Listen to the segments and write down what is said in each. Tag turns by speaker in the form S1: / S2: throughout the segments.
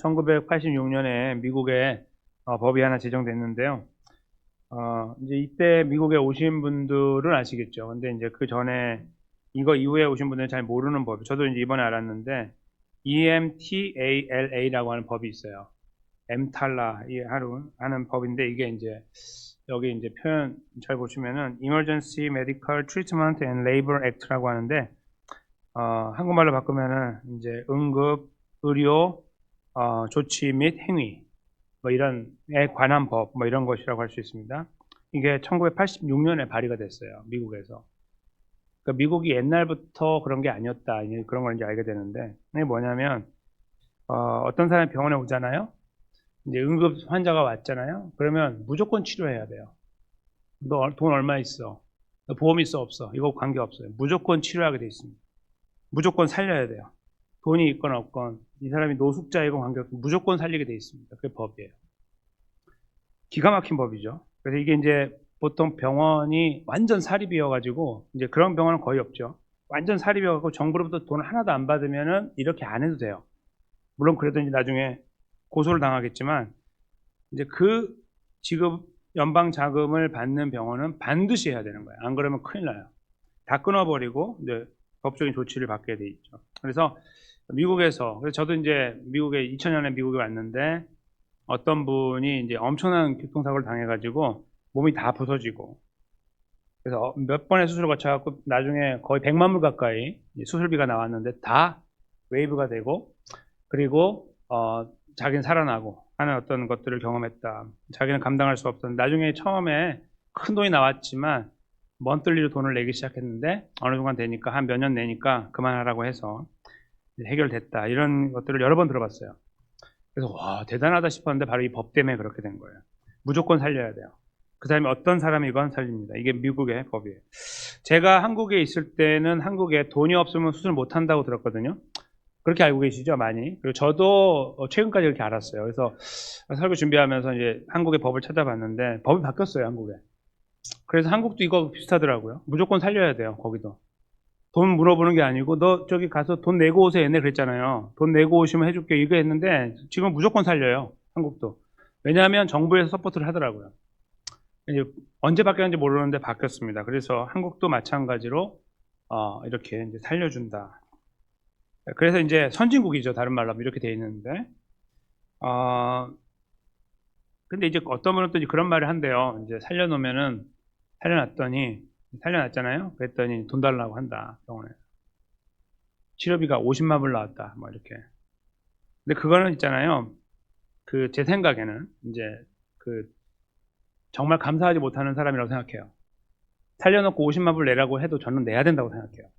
S1: 1986년에 미국에 법이 하나 제정됐는데요. 이제 이때 미국에 오신 분들은 아시겠죠. 근데 이제 그 전에 이거 이후에 오신 분들은 잘 모르는 법. 저도 이제 이번에 알았는데 EMTALA라고 하는 법이 있어요. 엠탈라 하는 법인데 이게 이제 여기 이제 표현 잘 보시면은 Emergency Medical Treatment and Labor Act라고 하는데 한국말로 바꾸면은 이제 응급 의료 조치 및 행위 뭐 이런에 관한 법 뭐 이런 것이라고 할 수 있습니다. 이게 1986년에 발의가 됐어요. 미국에서. 그러니까 미국이 옛날부터 그런 게 아니었다. 그런 걸 이제 알게 되는데 이게 뭐냐면 어떤 사람이 병원에 오잖아요. 이제 응급 환자가 왔잖아요. 그러면 무조건 치료해야 돼요. 너 돈 얼마 있어? 너 보험 있어 없어? 이거 관계없어요. 무조건 치료하게 돼 있습니다. 무조건 살려야 돼요. 돈이 있건 없건 이 사람이 노숙자이건 관계없건 무조건 살리게 돼 있습니다. 그게 법이에요. 기가 막힌 법이죠. 그래서 이게 이제 보통 병원이 완전 사립이어가지고 이제 그런 병원은 거의 없죠. 완전 사립이어가지고 정부로부터 돈 하나도 안 받으면은 이렇게 안 해도 돼요. 물론 그래도 이제 나중에 고소를 당하겠지만 이제 그 지급 연방 자금을 받는 병원은 반드시 해야 되는 거예요. 안 그러면 큰일 나요. 다 끊어버리고 이제 법적인 조치를 받게 돼 있죠. 그래서 미국에서 그래서 저도 이제 미국에 2000년에 미국에 왔는데 어떤 분이 이제 엄청난 교통사고를 당해가지고 몸이 다 부서지고 그래서 몇 번의 수술을 거쳐갖고 나중에 거의 100만 불 가까이 수술비가 나왔는데 다 웨이브가 되고 그리고 자기는 살아나고 하는 어떤 것들을 경험했다. 자기는 감당할 수 없었는데 나중에 처음에 큰 돈이 나왔지만 먼뜰리로 돈을 내기 시작했는데 어느 순간 되니까 한 몇 년 내니까 그만하라고 해서 해결됐다. 이런 것들을 여러 번 들어봤어요. 그래서 와 대단하다 싶었는데 바로 이 법 때문에 그렇게 된 거예요. 무조건 살려야 돼요. 그 사람이 어떤 사람이건 살립니다. 이게 미국의 법이에요. 제가 한국에 있을 때는 한국에 돈이 없으면 수술 못 한다고 들었거든요. 그렇게 알고 계시죠, 많이? 그리고 저도 최근까지 그렇게 알았어요. 그래서 설교 준비하면서 이제 한국의 법을 찾아봤는데 법이 바뀌었어요, 한국에. 그래서 한국도 이거 비슷하더라고요. 무조건 살려야 돼요, 거기도. 돈 물어보는 게 아니고 너 저기 가서 돈 내고 오세요. 옛날에 그랬잖아요. 돈 내고 오시면 해줄게 이거 했는데 지금 무조건 살려요. 한국도. 왜냐하면 정부에서 서포트를 하더라고요. 이제 언제 바뀌었는지 모르는데 바뀌었습니다. 그래서 한국도 마찬가지로 이렇게 이제 살려준다. 그래서 이제 선진국이죠. 다른 말로 하면 이렇게 돼 있는데 근데 이제 어떤 분은 또 이제 그런 말을 한대요. 이제 살려놨잖아요. 그랬더니 돈 달라고 한다. 병원에. 치료비가 50만 불 나왔다. 뭐 이렇게. 근데 그거는 있잖아요. 그 제 생각에는 이제 그 정말 감사하지 못하는 사람이라고 생각해요. 살려놓고 50만 불 내라고 해도 저는 내야 된다고 생각해요.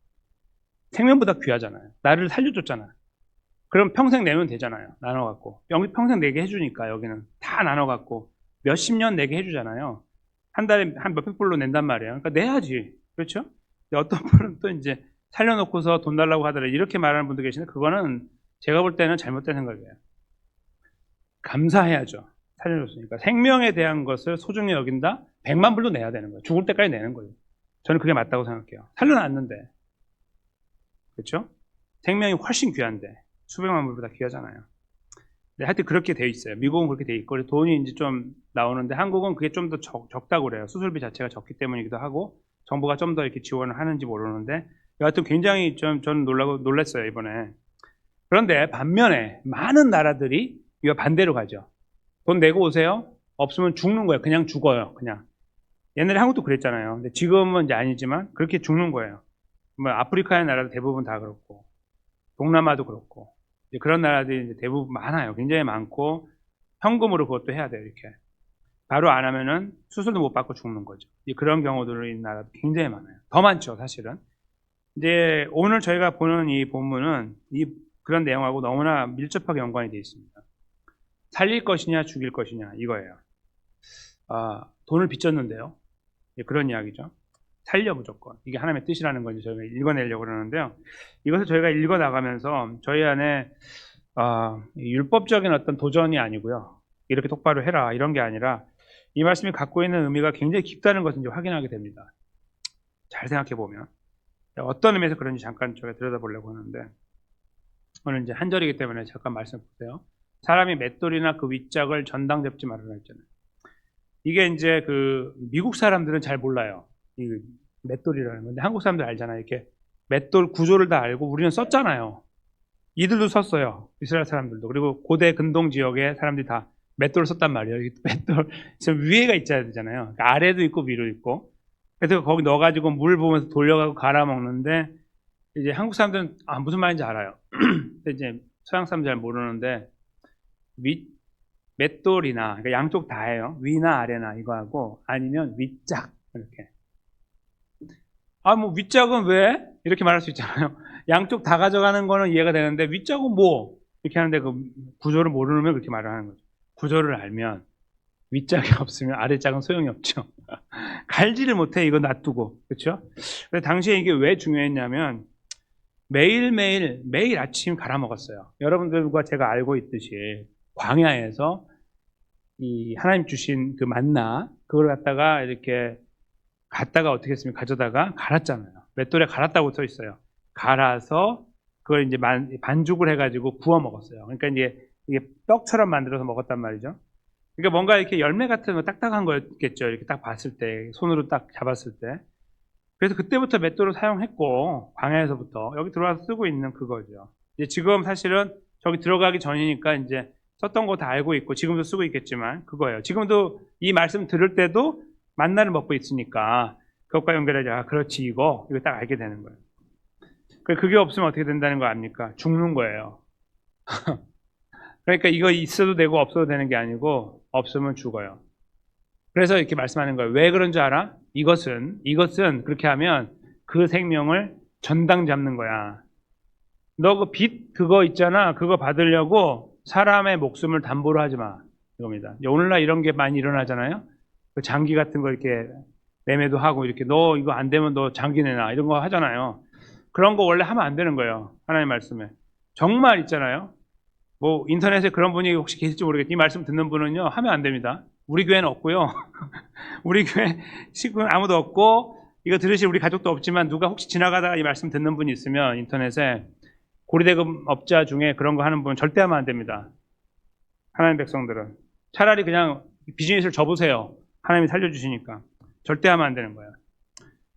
S1: 생명보다 귀하잖아요. 나를 살려줬잖아. 그럼 평생 내면 되잖아요. 나눠갖고. 평생 내게 해주니까 여기는 다 나눠갖고 몇십 년 내게 해주잖아요. 한 달에 한 몇백 불로 낸단 말이에요. 그러니까 내야지. 그렇죠? 근데 어떤 분은 또 이제 살려놓고서 돈 달라고 하더라. 이렇게 말하는 분도 계시는데 그거는 제가 볼 때는 잘못된 생각이에요. 감사해야죠. 살려줬으니까. 생명에 대한 것을 소중히 여긴다? 100만 불도 내야 되는 거예요. 죽을 때까지 내는 거예요. 저는 그게 맞다고 생각해요. 살려놨는데. 그렇죠? 생명이 훨씬 귀한데. 수백만 불보다 귀하잖아요. 네, 하여튼 그렇게 돼 있어요. 미국은 그렇게 돼 있고 돈이 이제 좀 나오는데 한국은 그게 좀 더 적다고 그래요. 수술비 자체가 적기 때문이기도 하고 정부가 좀 더 이렇게 지원을 하는지 모르는데 여하튼 굉장히 좀 저는 놀랐어요 이번에. 그런데 반면에 많은 나라들이 이거 반대로 가죠. 돈 내고 오세요. 없으면 죽는 거예요. 그냥 죽어요. 그냥. 옛날에 한국도 그랬잖아요. 근데 지금은 이제 아니지만 그렇게 죽는 거예요. 뭐 아프리카의 나라도 대부분 다 그렇고 동남아도 그렇고 그런 나라들이 이제 대부분 많아요. 굉장히 많고 현금으로 그것도 해야 돼요. 이렇게 바로 안 하면은 수술도 못 받고 죽는 거죠. 그런 경우들이 있는 나라도 굉장히 많아요. 더 많죠, 사실은. 이제 오늘 저희가 보는 이 본문은 그런 내용하고 너무나 밀접하게 연관이 되어 있습니다. 살릴 것이냐 죽일 것이냐 이거예요. 돈을 빚졌는데요. 그런 이야기죠. 살려 무조건. 이게 하나님의 뜻이라는 건지 저희가 읽어내려고 그러는데요. 이것을 저희가 읽어나가면서 저희 안에 율법적인 어떤 도전이 아니고요. 이렇게 똑바로 해라 이런 게 아니라 이 말씀이 갖고 있는 의미가 굉장히 깊다는 것을 이제 확인하게 됩니다. 잘 생각해 보면 어떤 의미에서 그런지 잠깐 저희가 들여다보려고 하는데 오늘 이제 한 절이기 때문에 잠깐 말씀 보세요. 사람이 맷돌이나 그 윗짝을 전당 잡지 말아라 했잖아요. 이게 이제 그 미국 사람들은 잘 몰라요. 이 맷돌이라는 건데 한국 사람들 알잖아요. 이렇게 맷돌 구조를 다 알고 우리는 썼잖아요. 이들도 썼어요. 이스라엘 사람들도. 그리고 고대 근동 지역의 사람들이 다 맷돌을 썼단 말이에요. 이 맷돌 지금 위에가 있어야 되잖아요. 그러니까 아래도 있고 위로 있고. 그래서 거기 넣어가지고 물 부으면서 돌려가고 갈아 먹는데 이제 한국 사람들은 무슨 말인지 알아요. 근데 이제 서양 사람들 잘 모르는데 맷돌이나 그러니까 양쪽 다 해요. 위나 아래나 이거 하고 아니면 윗짝 이렇게. 뭐 윗짝은 왜? 이렇게 말할 수 있잖아요. 양쪽 다 가져가는 거는 이해가 되는데 윗짝은 뭐? 이렇게 하는데 그 구조를 모르면 그렇게 말을 하는 거죠. 구조를 알면 윗짝이 없으면 아래짝은 소용이 없죠. 갈지를 못해 이거 놔두고. 그렇죠? 당시에 이게 왜 중요했냐면 매일 아침 갈아 먹었어요. 여러분들과 제가 알고 있듯이 광야에서 이 하나님 주신 그 만나 그걸 갖다가 이렇게 갔다가 어떻게 했습니까? 가져다가 갈았잖아요. 맷돌에 갈았다고 써 있어요. 갈아서 그걸 이제 반죽을 해가지고 구워 먹었어요. 그러니까 이제 이게 떡처럼 만들어서 먹었단 말이죠. 그러니까 뭔가 이렇게 열매 같은 거 딱딱한 거였겠죠. 이렇게 딱 봤을 때, 손으로 딱 잡았을 때. 그래서 그때부터 맷돌을 사용했고, 광야에서부터 여기 들어와서 쓰고 있는 그거죠. 이제 지금 사실은 저기 들어가기 전이니까 이제 썼던 거 다 알고 있고, 지금도 쓰고 있겠지만, 그거예요. 지금도 이 말씀 들을 때도 만나를 먹고 있으니까, 그것과 연결하자. 그렇지, 이거 딱 알게 되는 거예요. 그게 없으면 어떻게 된다는 거 압니까? 죽는 거예요. 그러니까 이거 있어도 되고 없어도 되는 게 아니고 없으면 죽어요. 그래서 이렇게 말씀하는 거예요. 왜 그런 줄 알아? 이것은 그렇게 하면 그 생명을 전당 잡는 거야. 너 그 빚 그거 있잖아. 그거 받으려고 사람의 목숨을 담보로 하지 마. 이겁니다. 오늘날 이런 게 많이 일어나잖아요. 그 장기 같은 거 이렇게 매매도 하고 이렇게 너 이거 안 되면 너 장기 내놔 이런 거 하잖아요. 그런 거 원래 하면 안 되는 거예요. 하나님 말씀에. 정말 있잖아요. 뭐 인터넷에 그런 분이 혹시 계실지 모르겠지만 이 말씀 듣는 분은요 하면 안 됩니다. 우리 교회는 없고요. 우리 교회 식구는 아무도 없고 이거 들으실 우리 가족도 없지만 누가 혹시 지나가다가 이 말씀 듣는 분이 있으면 인터넷에 고리대금 업자 중에 그런 거 하는 분은 절대 하면 안 됩니다. 하나님 백성들은 차라리 그냥 비즈니스를 접으세요. 하나님이 살려주시니까 절대 하면 안 되는 거예요.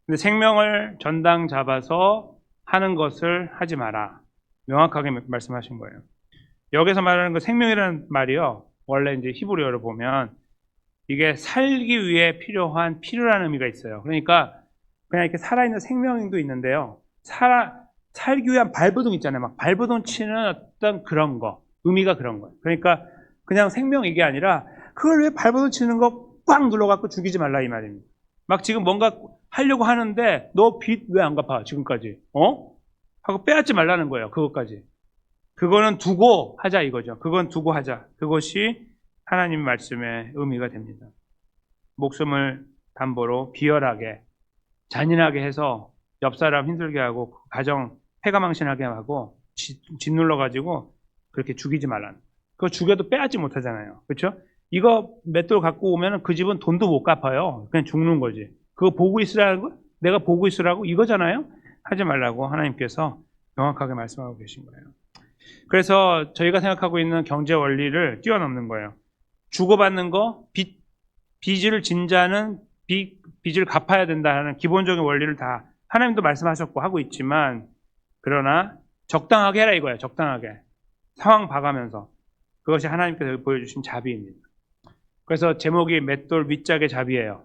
S1: 근데 생명을 전당 잡아서 하는 것을 하지 마라. 명확하게 말씀하신 거예요. 여기서 말하는 그 생명이라는 말이요. 원래 이제 히브리어를 보면 이게 살기 위해 필요한 의미가 있어요. 그러니까 그냥 이렇게 살아있는 생명도 있는데요. 살기 위한 발버둥 있잖아요. 막 발버둥 치는 어떤 그런 거, 의미가 그런 거예요. 그러니까 그냥 생명 이게 아니라 그걸 왜 발버둥 치는 거 꽉 눌러갖고 죽이지 말라 이 말입니다. 막 지금 뭔가 하려고 하는데 너 빚 왜 안 갚아 지금까지? 하고 빼앗지 말라는 거예요. 그것까지. 그거는 두고 하자 이거죠. 그건 두고 하자. 그것이 하나님 말씀의 의미가 됩니다. 목숨을 담보로 비열하게 잔인하게 해서 옆 사람 힘들게 하고 가정 패가망신하게 하고 짓눌러 가지고 그렇게 죽이지 말라는. 그거 죽여도 빼앗지 못하잖아요. 그렇죠? 이거 맷돌 갖고 오면 그 집은 돈도 못 갚아요. 그냥 죽는 거지. 그거 보고 있으라는 거? 내가 보고 있으라고 이거잖아요. 하지 말라고 하나님께서 명확하게 말씀하고 계신 거예요. 그래서 저희가 생각하고 있는 경제 원리를 뛰어넘는 거예요. 주고받는 거, 빚을 진 자는 빚을 갚아야 된다는 기본적인 원리를 다 하나님도 말씀하셨고 하고 있지만 그러나 적당하게 해라 이거예요. 적당하게. 상황 봐가면서. 그것이 하나님께서 보여주신 자비입니다. 그래서 제목이 맷돌 윗짝의 자비예요.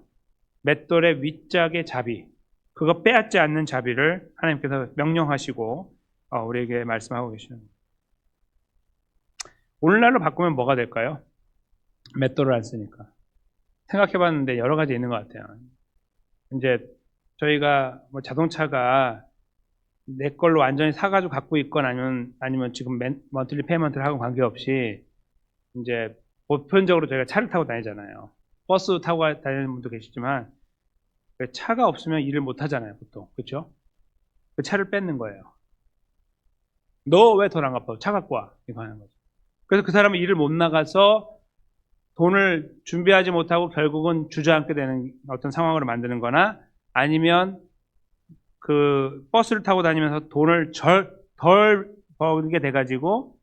S1: 맷돌의 윗짝의 자비. 그거 빼앗지 않는 자비를 하나님께서 명령하시고 우리에게 말씀하고 계시는 거예요. 오늘날로 바꾸면 뭐가 될까요? 맷돌을 안 쓰니까. 생각해봤는데 여러 가지 있는 것 같아요. 이제 저희가 뭐 자동차가 내 걸로 완전히 사가지고 갖고 있건 아니면 지금 먼틀리 페이먼트를 하고 관계없이 이제 보편적으로 저희가 차를 타고 다니잖아요. 버스 타고 다니는 분도 계시지만 차가 없으면 일을 못 하잖아요, 보통. 그렇죠? 그 차를 뺏는 거예요. 너 왜 돈 안 갚아? 차 갖고 와. 이거 하는 거죠. 그래서 그 사람은 일을 못 나가서 돈을 준비하지 못하고 결국은 주저앉게 되는 어떤 상황으로 만드는 거나 아니면 그 버스를 타고 다니면서 돈을 덜 벌게 돼가지고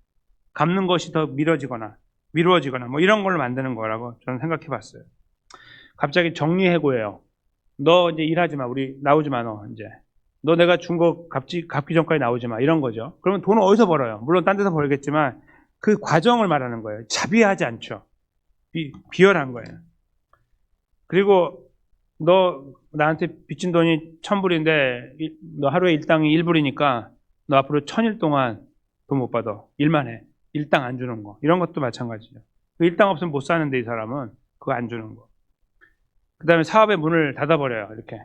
S1: 갚는 것이 더 미루어지거나 뭐 이런 걸로 만드는 거라고 저는 생각해 봤어요. 갑자기 정리해고예요. 너 이제 일하지 마. 우리 나오지 마. 너 이제. 너 내가 준 거 갚기 전까지 나오지 마. 이런 거죠. 그러면 돈을 어디서 벌어요? 물론 딴 데서 벌겠지만 그 과정을 말하는 거예요. 자비하지 않죠. 비열한 거예요. 그리고 너 나한테 빚진 돈이 1,000불인데 너 하루에 일당이 1불이니까 너 앞으로 1,000일 동안 돈 못 받아. 일만 해. 일당 안 주는 거. 이런 것도 마찬가지죠. 그 일당 없으면 못 사는데 이 사람은 그거 안 주는 거. 그 다음에 사업의 문을 닫아버려요. 이렇게.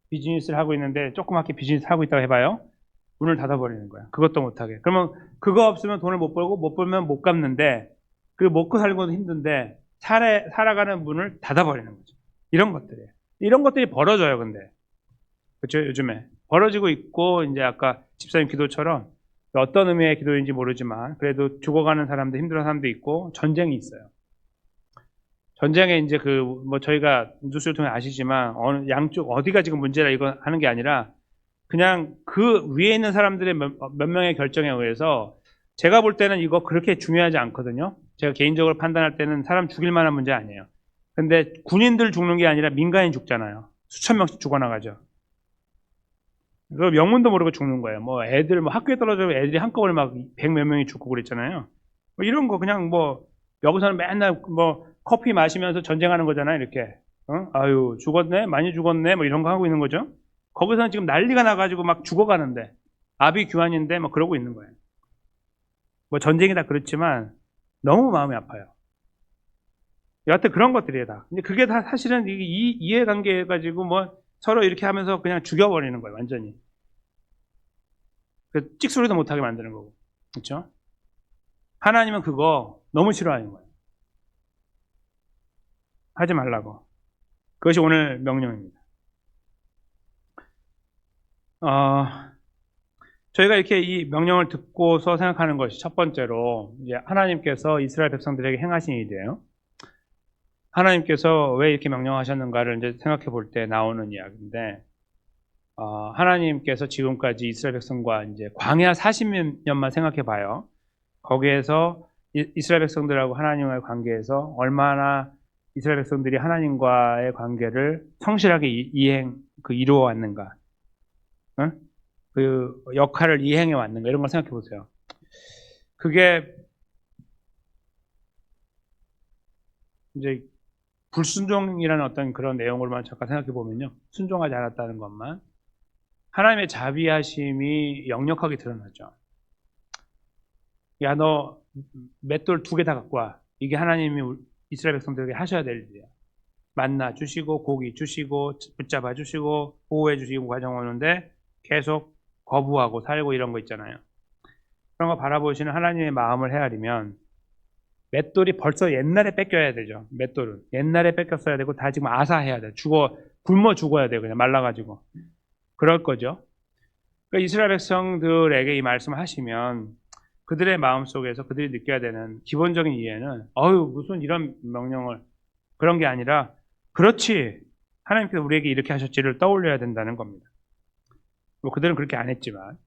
S1: 비즈니스를 하고 있는데 조그맣게 비즈니스 하고 있다고 해봐요. 문을 닫아버리는 거야. 그것도 못하게. 그러면 그거 없으면 돈을 못 벌고 못 벌면 못 갚는데 그리고 먹고 살고도 힘든데 살아가는 문을 닫아버리는 거죠. 이런 것들이에요. 이런 것들이 벌어져요. 근데 그렇죠? 요즘에 벌어지고 있고 이제 아까 집사님 기도처럼 어떤 의미의 기도인지 모르지만 그래도 죽어가는 사람도 힘들어하는 사람도 있고 전쟁이 있어요. 전쟁에 이제 뭐 저희가 뉴스를 통해 아시지만 어느 양쪽 어디가 지금 문제라 이거 하는 게 아니라 그냥 그 위에 있는 사람들의 몇 명의 결정에 의해서 제가 볼 때는 이거 그렇게 중요하지 않거든요. 제가 개인적으로 판단할 때는 사람 죽일 만한 문제 아니에요. 근데 군인들 죽는 게 아니라 민간인 죽잖아요. 수천 명씩 죽어나가죠. 그 명문도 모르고 죽는 거예요. 뭐 애들 뭐 학교에 떨어져 애들이 한꺼번에 막 100몇 명이 죽고 그랬잖아요. 뭐 이런 거 그냥 뭐 여기서는 맨날 뭐 커피 마시면서 전쟁하는 거잖아요. 이렇게. 아유 죽었네 많이 죽었네 뭐 이런 거 하고 있는 거죠. 거기서는 지금 난리가 나가지고 막 죽어가는데 아비규환인데 뭐 그러고 있는 거예요. 뭐 전쟁이 다 그렇지만 너무 마음이 아파요. 여하튼 그런 것들이에요 다. 근데 그게 다 사실은 이 이해관계 가지고 뭐 서로 이렇게 하면서 그냥 죽여버리는 거예요 완전히. 그 찍소리도 못하게 만드는 거고. 그렇죠? 하나님은 그거 너무 싫어하는 거예요. 하지 말라고. 그것이 오늘 명령입니다. 저희가 이렇게 이 명령을 듣고서 생각하는 것이 첫 번째로 이제 하나님께서 이스라엘 백성들에게 행하신 일이에요. 하나님께서 왜 이렇게 명령하셨는가를 이제 생각해 볼 때 나오는 이야기인데, 하나님께서 지금까지 이스라엘 백성과 이제 광야 40년만 생각해 봐요. 거기에서 이스라엘 백성들하고 하나님과의 관계에서 얼마나 이스라엘 백성들이 하나님과의 관계를 성실하게 이루어 왔는가, 응? 그 역할을 이행해 왔는가 이런 걸 생각해 보세요. 그게 이제 불순종이라는 어떤 그런 내용으로만 잠깐 생각해 보면요, 순종하지 않았다는 것만 하나님의 자비하심이 역력하게 드러나죠. 야, 너 맷돌 2개 다 갖고 와. 이게 하나님이 이스라엘 백성들에게 하셔야 될 일이야. 만나 주시고 고기 주시고 붙잡아 주시고 보호해 주시고 과정 오는데 계속 거부하고 살고 이런 거 있잖아요. 그런 거 바라보시는 하나님의 마음을 헤아리면 맷돌이 벌써 옛날에 뺏겨야 되죠. 맷돌은 옛날에 뺏겼어야 되고 다 지금 아사해야 돼. 굶어 죽어야 돼요. 그냥 말라가지고 그럴 거죠. 그러니까 이스라엘 백성들에게 이 말씀을 하시면 그들의 마음속에서 그들이 느껴야 되는 기본적인 이해는 무슨 이런 명령을 그런 게 아니라 그렇지 하나님께서 우리에게 이렇게 하셨지를 떠올려야 된다는 겁니다. 뭐 그들은 그렇게 안 했지만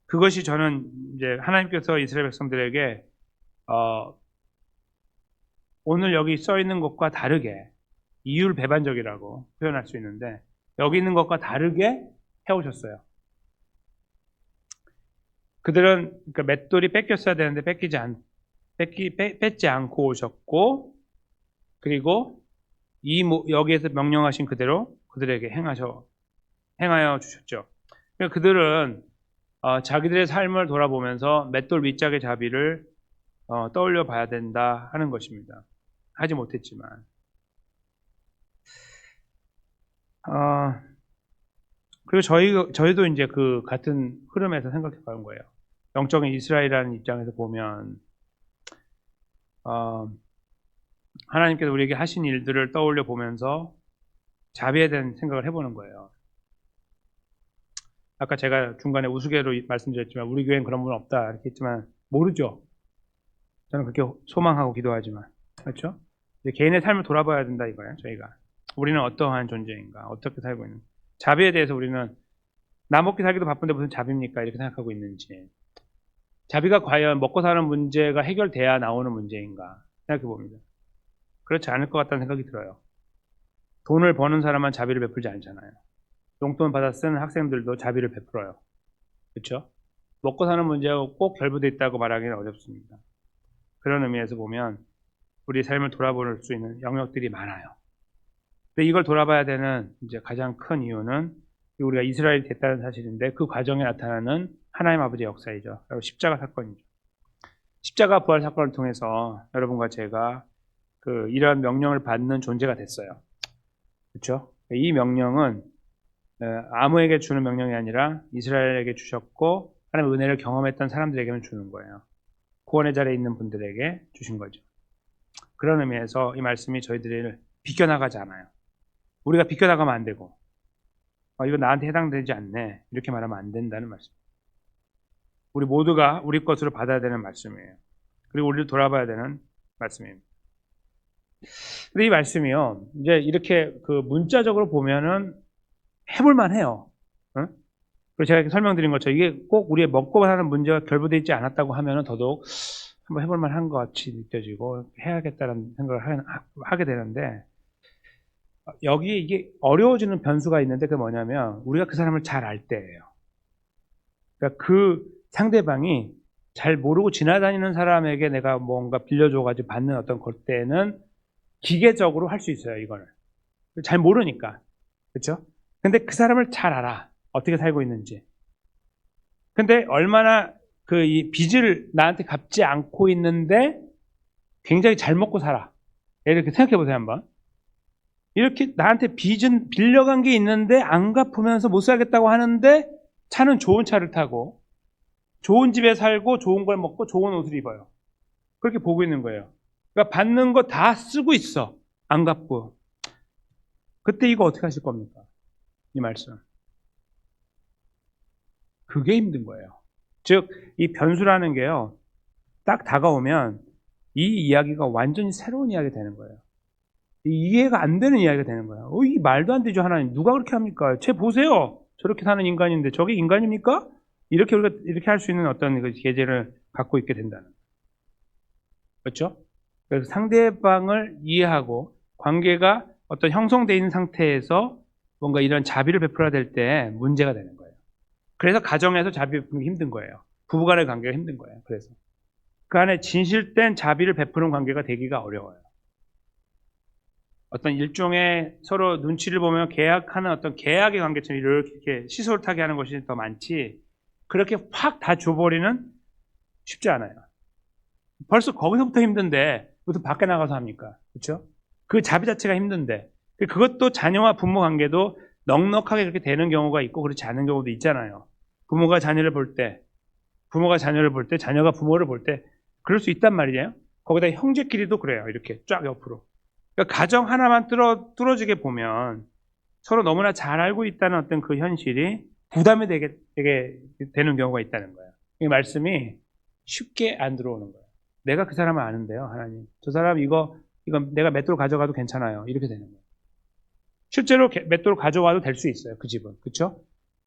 S1: 그것이 저는 이제 하나님께서 이스라엘 백성들에게 오늘 여기 써 있는 것과 다르게 이율배반적이라고 표현할 수 있는데 여기 있는 것과 다르게 해오셨어요. 그들은 그러니까 맷돌이 뺏겼어야 되는데 뺏지 않고 오셨고 그리고 여기에서 명령하신 그대로 그들에게 행하여 주셨죠. 그러니까 그들은 자기들의 삶을 돌아보면서 맷돌 윗짝의 자비를 떠올려 봐야 된다 하는 것입니다. 하지 못했지만 그리고 저희도 이제 그 같은 흐름에서 생각해 보는 거예요. 영적인 이스라엘이라는 입장에서 보면 하나님께서 우리에게 하신 일들을 떠올려 보면서 자비에 대한 생각을 해보는 거예요. 아까 제가 중간에 우스개로 말씀드렸지만 우리 교회는 그런 분 없다 이렇게 했지만 모르죠. 저는 그렇게 소망하고 기도하지만 그렇죠? 개인의 삶을 돌아봐야 된다 이거예요. 저희가 우리는 어떠한 존재인가, 어떻게 살고 있는가. 자비에 대해서 우리는 나 먹기 살기도 바쁜데 무슨 자비입니까 이렇게 생각하고 있는지 자비가 과연 먹고 사는 문제가 해결돼야 나오는 문제인가 생각해 봅니다. 그렇지 않을 것 같다는 생각이 들어요. 돈을 버는 사람만 자비를 베풀지 않잖아요. 용돈 받아 쓰는 학생들도 자비를 베풀어요. 그렇죠? 먹고 사는 문제하고 꼭 결부되어 있다고 말하기는 어렵습니다. 그런 의미에서 보면 우리 삶을 돌아볼 수 있는 영역들이 많아요. 근데 이걸 돌아봐야 되는 이제 가장 큰 이유는 우리가 이스라엘이 됐다는 사실인데 그 과정에 나타나는 하나님 아버지의 역사이죠. 바로 십자가 사건이죠. 십자가 부활 사건을 통해서 여러분과 제가 이러한 명령을 받는 존재가 됐어요. 그렇죠? 이 명령은 아무에게 주는 명령이 아니라 이스라엘에게 주셨고 하나님의 은혜를 경험했던 사람들에게만 주는 거예요. 구원의 자리에 있는 분들에게 주신 거죠. 그런 의미에서 이 말씀이 저희들을 비껴나가지 않아요. 우리가 비껴나가면 안 되고 이거 나한테 해당되지 않네 이렇게 말하면 안 된다는 말씀. 우리 모두가 우리 것으로 받아야 되는 말씀이에요. 그리고 우리를 돌아봐야 되는 말씀입니다. 근데 이 말씀이요, 이제 이렇게 문자적으로 보면은 해볼만 해요. 응? 그리고 제가 이렇게 설명드린 것처럼 이게 꼭 우리의 먹고 사는 문제가 결부되어 있지 않았다고 하면은 더더욱 한번 해볼만 한 것 같이 느껴지고 해야겠다는 생각을 하게 되는데 여기에 이게 어려워지는 변수가 있는데 그게 뭐냐면 우리가 그 사람을 잘 알 때예요. 그러니까 그 상대방이 잘 모르고 지나다니는 사람에게 내가 뭔가 빌려줘가지고 받는 어떤 것 때는 기계적으로 할 수 있어요, 이거를. 잘 모르니까. 그렇죠? 근데 그 사람을 잘 알아. 어떻게 살고 있는지. 근데 얼마나 이 빚을 나한테 갚지 않고 있는데 굉장히 잘 먹고 살아. 이렇게 생각해 보세요, 한번. 이렇게 나한테 빚은 빌려간 게 있는데 안 갚으면서 못 살겠다고 하는데 차는 좋은 차를 타고 좋은 집에 살고 좋은 걸 먹고 좋은 옷을 입어요. 그렇게 보고 있는 거예요. 그러니까 받는 거 다 쓰고 있어. 안 갚고. 그때 이거 어떻게 하실 겁니까? 이 말씀. 그게 힘든 거예요. 즉, 이 변수라는 게요. 딱 다가오면 이 이야기가 완전히 새로운 이야기가 되는 거예요. 이해가 안 되는 이야기가 되는 거예요. 이 말도 안 되죠, 하나님. 누가 그렇게 합니까? 쟤 보세요. 저렇게 사는 인간인데 저게 인간입니까? 이렇게 우리가 이렇게 할 수 있는 어떤 계제를 갖고 있게 된다는 거예요. 그렇죠? 그래서 상대방을 이해하고 관계가 어떤 형성되어 있는 상태에서 뭔가 이런 자비를 베풀어야 될 때 문제가 되는 거예요. 그래서 가정에서 자비 베푸는 게 힘든 거예요. 부부간의 관계가 힘든 거예요. 그래서 그 안에 진실된 자비를 베푸는 관계가 되기가 어려워요. 어떤 일종의 서로 눈치를 보면 계약하는 어떤 계약의 관계처럼 이렇게 시소를 타게 하는 것이 더 많지 그렇게 확 다 줘버리는 쉽지 않아요. 벌써 거기서부터 힘든데 무슨 밖에 나가서 합니까? 그렇죠? 그 자비 자체가 힘든데 그것도 자녀와 부모 관계도 넉넉하게 그렇게 되는 경우가 있고 그렇지 않은 경우도 있잖아요. 부모가 자녀를 볼 때, 부모가 자녀를 볼 때, 자녀가 부모를 볼 때 그럴 수 있단 말이에요. 거기다 형제끼리도 그래요. 이렇게 쫙 옆으로. 그러니까 가정 하나만 뚫어지게 보면 서로 너무나 잘 알고 있다는 어떤 그 현실이 부담이 되게 되는 경우가 있다는 거예요. 이 말씀이 쉽게 안 들어오는 거예요. 내가 그 사람을 아는데요, 하나님. 저 사람 이거 내가 맷돌 가져가도 괜찮아요. 이렇게 되는 거예요. 실제로 맷돌 가져와도 될 수 있어요, 그 집은. 그렇죠?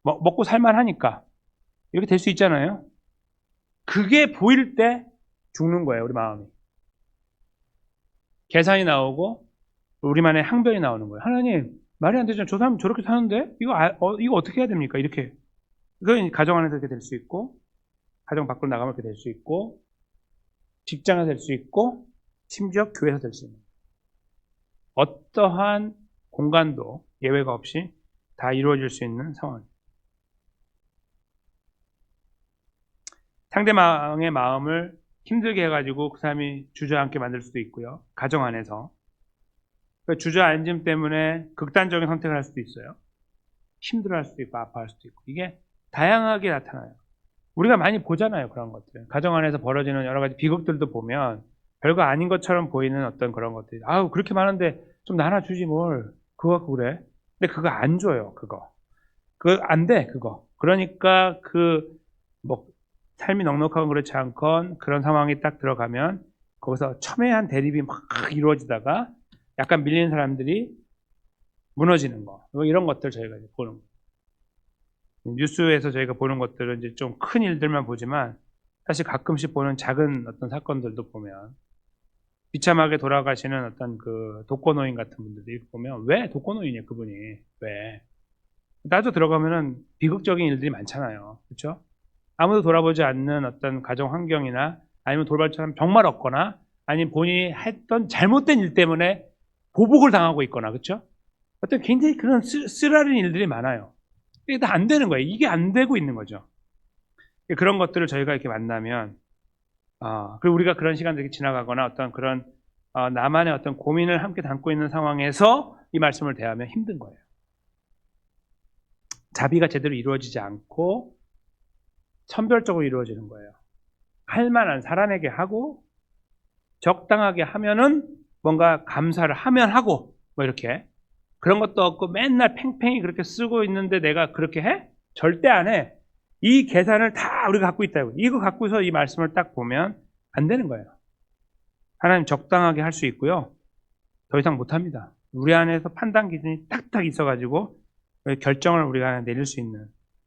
S1: 먹고 살만하니까. 이렇게 될 수 있잖아요. 그게 보일 때 죽는 거예요, 우리 마음이. 계산이 나오고 우리만의 항변이 나오는 거예요. 하나님, 말이 안 되잖아요. 저 사람 저렇게 사는데 이거 어떻게 해야 됩니까? 이렇게. 그건 가정 안에서 이렇게 될 수 있고 가정 밖으로 나가면 이렇게 될 수 있고 직장에서 될 수 있고 심지어 교회에서 될 수 있는 어떠한 공간도 예외가 없이 다 이루어질 수 있는 상황입니다. 상대방의 마음을 힘들게 해가지고 그 사람이 주저앉게 만들 수도 있고요. 가정 안에서. 그 주저앉음 때문에 극단적인 선택을 할 수도 있어요. 힘들어할 수도 있고 아파할 수도 있고. 이게 다양하게 나타나요. 우리가 많이 보잖아요. 그런 것들. 가정 안에서 벌어지는 여러 가지 비극들도 보면 별거 아닌 것처럼 보이는 어떤 그런 것들이 아우 그렇게 많은데 좀 나눠주지 뭘. 그거 그래. 근데 그거 안 줘요. 그거 안 돼. 그거. 그러니까 삶이 넉넉하건 그렇지 않건 그런 상황이 딱 들어가면 거기서 첨예한 대립이 막 이루어지다가 약간 밀리는 사람들이 무너지는 거. 이런 것들 저희가 보는 거. 뉴스에서 저희가 보는 것들은 이제 좀 큰 일들만 보지만 사실 가끔씩 보는 작은 어떤 사건들도 보면 비참하게 돌아가시는 어떤 그 독거노인 같은 분들이 보면 왜 독거노인이야 그분이 왜 나도 들어가면은 비극적인 일들이 많잖아요. 그렇죠? 아무도 돌아보지 않는 어떤 가정 환경이나 아니면 돌발처럼 정말 없거나 아니면 본인이 했던 잘못된 일 때문에 보복을 당하고 있거나 그렇죠? 어떤 굉장히 그런 쓰라린 일들이 많아요. 이게 다 안 되는 거예요. 이게 안 되고 있는 거죠. 그런 것들을 저희가 이렇게 만나면 그리고 우리가 그런 시간들이 지나가거나 어떤 그런 나만의 어떤 고민을 함께 담고 있는 상황에서 이 말씀을 대하면 힘든 거예요. 자비가 제대로 이루어지지 않고 선별적으로 이루어지는 거예요. 할 만한 사람에게 하고 적당하게 하면은 뭔가 감사를 하면 하고 뭐 이렇게 그런 것도 없고 맨날 팽팽히 그렇게 쓰고 있는데 내가 그렇게 해? 절대 안 해. 이 계산을 다 우리가 갖고 있다고. 이거 갖고서 이 말씀을 딱 보면 안 되는 거예요. 하나님 적당하게 할 수 있고요. 더 이상 못합니다. 우리 안에서 판단 기준이 딱딱 있어가지고 결정을 우리가 내릴 수 있는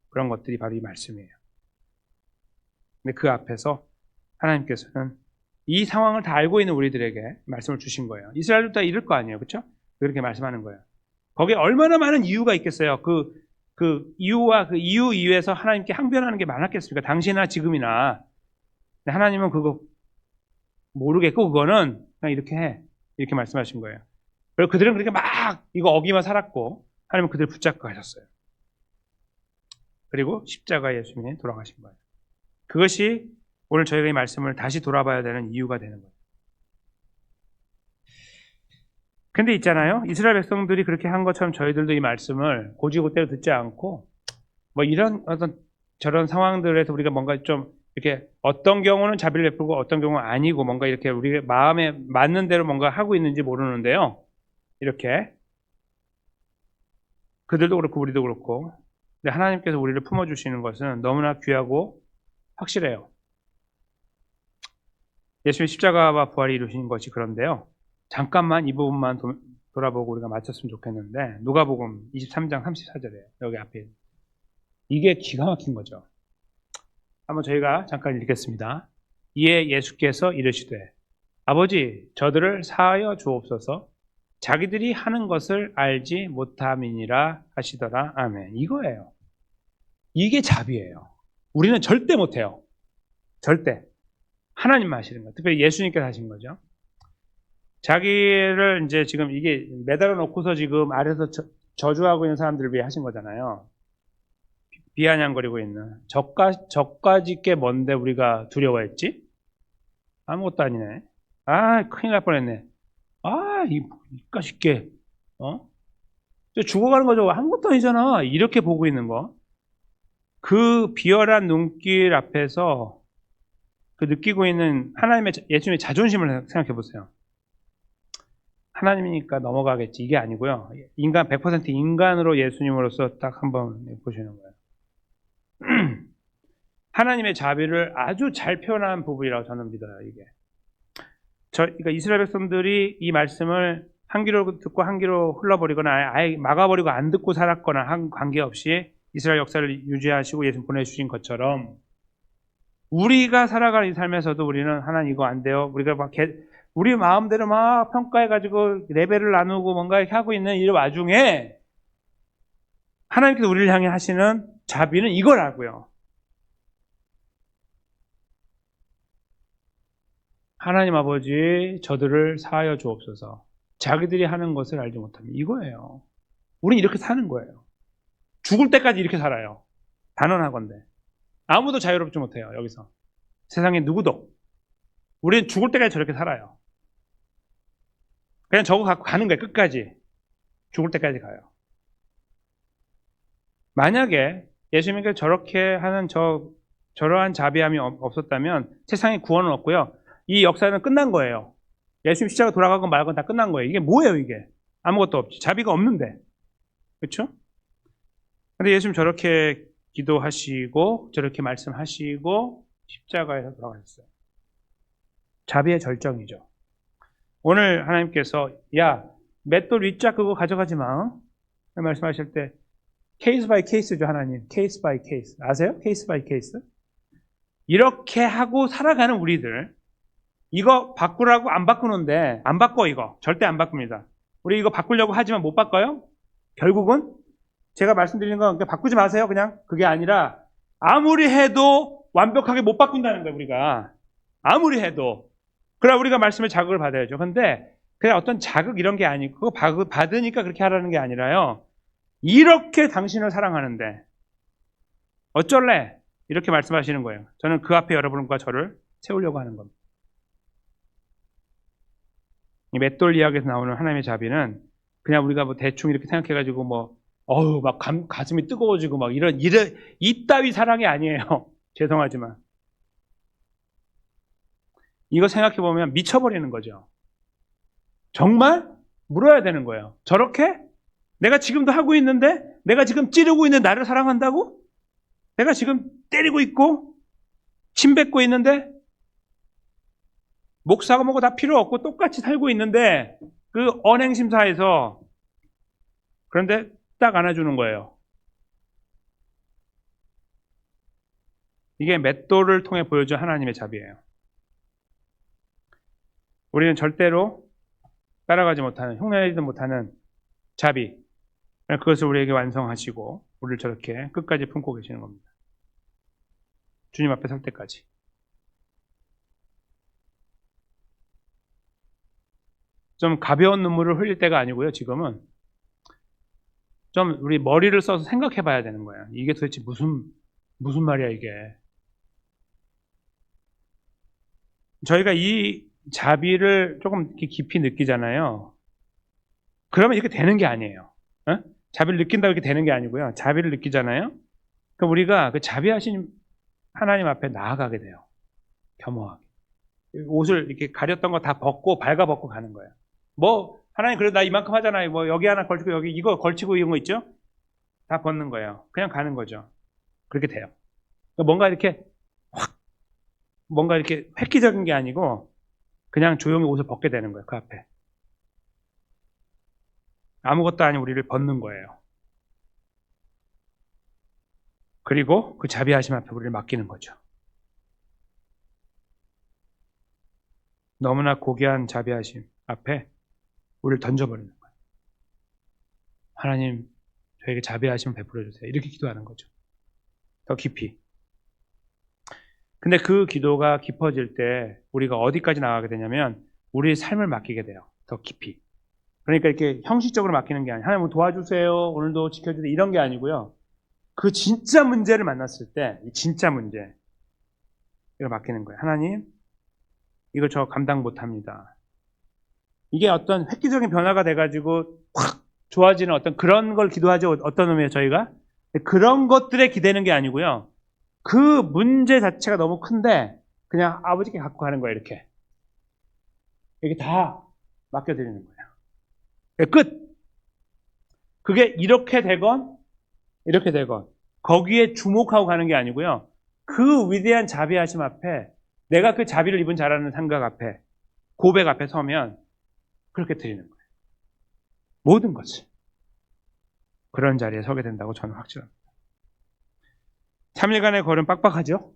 S1: 그런 것들이 바로 이 말씀이에요. 근데 그 앞에서 하나님께서는 이 상황을 다 알고 있는 우리들에게 말씀을 주신 거예요. 이스라엘도 다 이럴 거 아니에요. 그렇죠? 그렇게 말씀하는 거예요. 거기에 얼마나 많은 이유가 있겠어요. 그 이유와 그 이유 이유에서 하나님께 항변하는 게 많았겠습니까? 당시나 지금이나. 근데 하나님은 그거 모르겠고 그거는 그냥 이렇게 해. 이렇게 말씀하신 거예요. 그리고 그들은 그렇게 막 이거 어기만 살았고 하나님은 그들을 붙잡고 가셨어요. 그리고 십자가에 예수님이 돌아가신 거예요. 그것이 오늘 저희가 이 말씀을 다시 돌아봐야 되는 이유가 되는 거예요. 근데 있잖아요. 이스라엘 백성들이 그렇게 한 것처럼 저희들도 이 말씀을 고지고대로 듣지 않고 뭐 이런 어떤 저런 상황들에서 우리가 뭔가 좀 이렇게 어떤 경우는 자비를 베풀고 어떤 경우는 아니고 뭔가 이렇게 우리 마음에 맞는 대로 뭔가 하고 있는지 모르는데요. 이렇게 그들도 그렇고 우리도 그렇고 근데 하나님께서 우리를 품어주시는 것은 너무나 귀하고 확실해요. 예수님의 십자가와 부활이 이루신 것이 그런데요. 잠깐만 이 부분만 돌아보고 우리가 맞췄으면 좋겠는데 누가복음 23장 34절에 여기 앞에 이게 기가 막힌 거죠. 한번 저희가 잠깐 읽겠습니다. 이에 예수께서 이르시되 아버지 저들을 사하여 주옵소서 자기들이 하는 것을 알지 못함이니라 하시더라. 아멘. 이거예요. 이게 자비예요. 우리는 절대 못해요. 절대. 하나님만 하시는 거예요. 특별히 예수님께서 하신 거죠. 자기를 이제 지금 이게 매달아 놓고서 지금 아래서 저주하고 있는 사람들을 위해 하신 거잖아요. 비아냥거리고 있는. 저까지 게 뭔데 우리가 두려워했지? 아무것도 아니네. 큰일 날 뻔했네. 이까짓 게, 죽어가는 거죠. 아무것도 아니잖아. 이렇게 보고 있는 거. 그 비열한 눈길 앞에서 그 느끼고 있는 예수님의 자존심을 생각해 보세요. 하나님이니까 넘어가겠지. 이게 아니고요. 100% 인간으로 예수님으로서 딱 한번 보시는 거예요. 하나님의 자비를 아주 잘 표현한 부분이라고 저는 믿어요, 이게. 그러니까 이스라엘 백성들이 이 말씀을 한 귀로 듣고 한 귀로 흘러버리거나 아예 막아버리고 안 듣고 살았거나 한 관계없이 이스라엘 역사를 유지하시고 예수님 보내주신 것처럼 우리가 살아가는 이 삶에서도 우리는 하나님 이거 안 돼요. 우리가 막 우리 마음대로 막 평가해가지고 레벨을 나누고 뭔가 이렇게 하고 있는 이 와중에 하나님께서 우리를 향해 하시는 자비는 이거라고요. 하나님 아버지 저들을 사하여 주옵소서. 자기들이 하는 것을 알지 못하면 이거예요. 우리는 이렇게 사는 거예요. 죽을 때까지 이렇게 살아요. 단언하건대. 아무도 자유롭지 못해요. 여기서. 세상에 누구도. 우리는 죽을 때까지 저렇게 살아요. 그냥 저거 갖고 가는 거예요. 끝까지. 죽을 때까지 가요. 만약에 예수님께서 저렇게 하는 저러한 자비함이 없었다면 세상에 구원은 없고요. 이 역사는 끝난 거예요. 예수님 십자가 돌아가고 말고 다 끝난 거예요. 이게 뭐예요, 이게? 아무것도 없지. 자비가 없는데. 그렇죠? 근데 예수님 저렇게 기도하시고 저렇게 말씀하시고 십자가에서 돌아가셨어요. 자비의 절정이죠. 오늘 하나님께서 맷돌 윗짝 그거 가져가지 마. 말씀하실 때 케이스 바이 케이스죠, 하나님. 케이스 바이 케이스. 아세요? 케이스 바이 케이스. 이렇게 하고 살아가는 우리들, 이거 바꾸라고 안 바꾸는데, 안 바꿔, 이거. 절대 안 바꿉니다. 우리 이거 바꾸려고 하지만 못 바꿔요? 결국은 제가 말씀드리는 건 바꾸지 마세요. 그냥 그게 아니라 아무리 해도 완벽하게 못 바꾼다는 거예요. 우리가 아무리 해도. 그래 우리가 말씀의 자극을 받아야죠. 근데 그냥 어떤 자극 이런 게 아니고 그거 받으니까 그렇게 하라는 게 아니라요. 이렇게 당신을 사랑하는데 어쩔래? 이렇게 말씀하시는 거예요. 저는 그 앞에 여러분과 저를 세우려고 하는 겁니다. 이 맷돌 이야기에서 나오는 하나님의 자비는 그냥 우리가 뭐 대충 이렇게 생각해가지고 뭐 어우 막 가슴이 뜨거워지고 막 이런 이따위 사랑이 아니에요. 죄송하지만 이거 생각해보면 미쳐버리는 거죠. 정말 물어야 되는 거예요. 저렇게? 내가 지금도 하고 있는데 내가 지금 찌르고 있는 나를 사랑한다고? 내가 지금 때리고 있고 침 뱉고 있는데 목사가 뭐고 다 필요 없고 똑같이 살고 있는데 그 언행심사에서 그런데 딱 안아주는 거예요. 이게 맷돌을 통해 보여준 하나님의 자비예요. 우리는 절대로 따라가지 못하는, 흉내내지도 못하는 자비, 그것을 우리에게 완성하시고 우리를 저렇게 끝까지 품고 계시는 겁니다. 주님 앞에 설 때까지. 좀 가벼운 눈물을 흘릴 때가 아니고요. 지금은 좀 우리 머리를 써서 생각해 봐야 되는 거예요. 이게 도대체 무슨 말이야 이게. 저희가 이 자비를 조금 깊이 느끼잖아요. 그러면 이렇게 되는 게 아니에요. 자비를 느낀다고 이렇게 되는 게 아니고요. 자비를 느끼잖아요. 그럼 우리가 그 자비하신 하나님 앞에 나아가게 돼요. 겸허하게. 옷을 이렇게 가렸던 거 다 벗고 발가벗고 가는 거예요. 뭐 하나님 그래도 나 이만큼 하잖아요. 뭐 여기 하나 걸치고 여기 이거 걸치고 이런 거 있죠? 다 벗는 거예요. 그냥 가는 거죠. 그렇게 돼요. 뭔가 이렇게 뭔가 이렇게 획기적인 게 아니고 그냥 조용히 옷을 벗게 되는 거예요. 그 앞에. 아무것도 아닌 우리를 벗는 거예요. 그리고 그 자비하심 앞에 우리를 맡기는 거죠. 너무나 고귀한 자비하심 앞에 우리를 던져버리는 거예요. 하나님, 저에게 자비하심을 베풀어 주세요. 이렇게 기도하는 거죠. 더 깊이. 근데 그 기도가 깊어질 때 우리가 어디까지 나가게 되냐면 우리의 삶을 맡기게 돼요. 더 깊이. 그러니까 이렇게 형식적으로 맡기는 게 아니에요. 하나님 도와주세요. 오늘도 지켜주세요. 이런 게 아니고요. 그 진짜 문제를 만났을 때, 이 진짜 문제, 이걸 맡기는 거예요. 하나님, 이걸 저 감당 못합니다. 이게 어떤 획기적인 변화가 돼가지고 확 좋아지는 어떤 그런 걸 기도하죠. 어떤 의미에요, 저희가? 그런 것들에 기대는 게 아니고요. 그 문제 자체가 너무 큰데 그냥 아버지께 갖고 가는 거예요, 이렇게. 이게 다 맡겨드리는 거예요. 끝! 그게 이렇게 되건 거기에 주목하고 가는 게 아니고요. 그 위대한 자비하심 앞에 내가 그 자비를 입은 자라는 생각 앞에 고백 앞에 서면 그렇게 드리는 거예요. 모든 것을. 그런 자리에 서게 된다고 저는 확신합니다. 3일간의 걸음 빡빡하죠?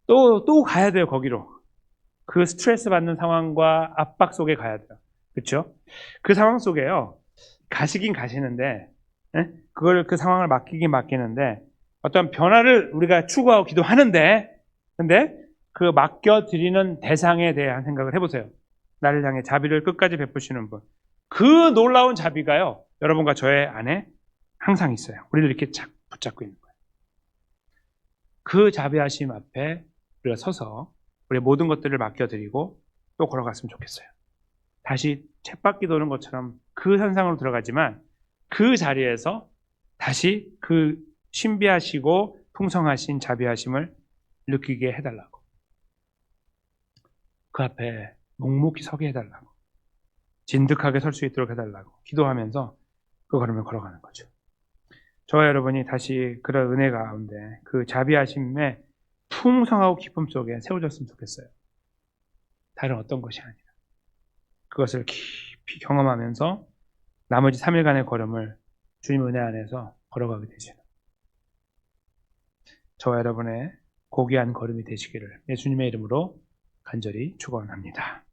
S1: 또 가야 돼요, 거기로. 그 스트레스 받는 상황과 압박 속에 가야 돼요. 그렇죠? 그 상황 속에요. 가시긴 가시는데 그 상황을 맡기는데 어떤 변화를 우리가 추구하고 기도하는데 근데 그 맡겨드리는 대상에 대한 생각을 해보세요. 나를 향해 자비를 끝까지 베푸시는 분. 그 놀라운 자비가요. 여러분과 저의 안에 항상 있어요. 우리를 이렇게 착 붙잡고 있는 거예요. 그 자비하심 앞에 우리가 서서 우리의 모든 것들을 맡겨드리고 또 걸어갔으면 좋겠어요. 다시 쳇바퀴 도는 것처럼 그 현상으로 들어가지만 그 자리에서 다시 그 신비하시고 풍성하신 자비하심을 느끼게 해달라고. 그 앞에 묵묵히 서게 해달라고. 진득하게 설 수 있도록 해달라고. 기도하면서 그 걸음을 걸어가는 거죠. 저와 여러분이 다시 그런 은혜 가운데 그 자비하심의 풍성하고 기쁨 속에 세워졌으면 좋겠어요. 다른 어떤 것이 아니라. 그것을 깊이 경험하면서 나머지 3일간의 걸음을 주님 은혜 안에서 걸어가게 되시는 저와 여러분의 고귀한 걸음이 되시기를 예수님의 이름으로 간절히 축원합니다.